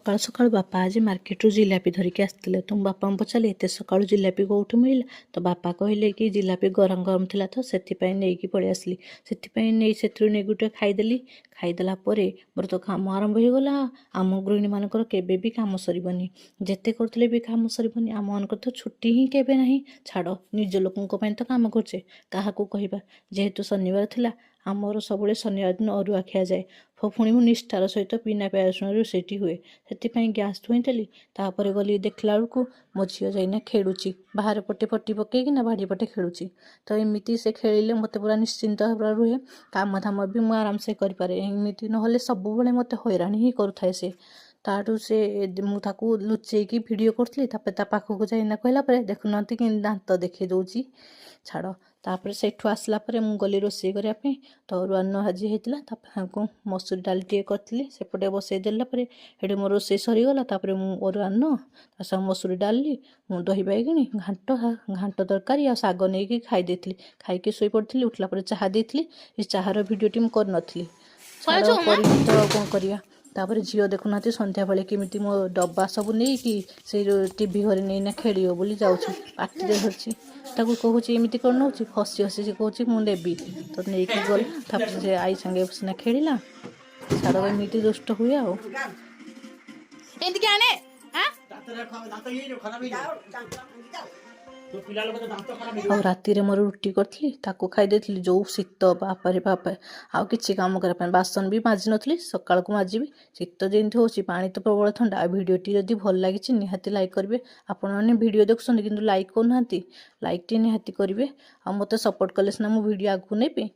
सकाळु सकाळु बापा आज मार्केट जिलापी धरिकी आसते तो बापा पचारे एत सकाळु जिलापी कौटू मिलला तो बापा कहले कि जिलापी गरम गरम थिला तो से नहीं पलि आसली से नहीं गोटे खाईदेली खाईदेला मोर तो काम आरंभ हो गला। आम गृहिणी मानकर केबे भी काम सरबनी जेते करते भी काम सरबनी आम मान तो छुट्टी ही केबे नहीं छाड़ निज लोकों तो काम करचे क्या कहवा जेहेतु शनिवार थिला आमर सब शनिवार दिन अरुआ खिया जाए पुणी मुझे निष्ठार सहित बिना प्याज रसुण रोषेटी हुए से गैस थोईदेली तापर गली देखला बेलू मो झी जाइना खेलुची बाहर पटे पट्टी पकईकिना बाड़ी पटे खेलुची तो एमती से खेलिले मत पूरा निश्चिंत रुहे काम धाम भी मुझे आराम से करें एमती ना सब मत हैरान ही करुए से ताठू से मुझे लुचेकी भिडियो करी पाखक जाइना कहला देखुना कि दांत देखी दौची छाड़ तापर सेठू आसला मुझे गली रोषे करने तो अरुआन्न भाजी होता को मसूरी डाल टे करी सेपटे बसई देलापर मो रोषे सरीगला मुझे अरुआन्न मसूरी डाली दही बैगणी घांट तरकारी आ शाग नहीं खाई खाई शोई पड़ी उठला चाह देती चाहार भिडियोटी मुझे करी तो कौन करिया तापर झील देखुना संध्या बेले किमिति मो डब्बा सब नहीं कि से टीवी घरे नहीं खेल बोली जाऊँगी पार्टी धरची ताकू कहूँ एमती कर नौ हसी हसी से कहूँ मुझे तो नहीं गला से आई संगे सीना खेला छाड़ एमती दुष्ट हुए आ राति मोर रुटी करी खाई जो शीत बापा रे बापा आउ कि कम करने बासन भी माजी नी सका माजी शीत जमी हो पा तो प्रबल ठंडा भिडटी जदि भल लगी निहाती लाइक करेंगे आपण मैंने भिडियो देखुं कि लाइक करना लाइक टी निहाती करेंगे आ मत सपोर्ट कले सीना मो भिडियो आगू नहीं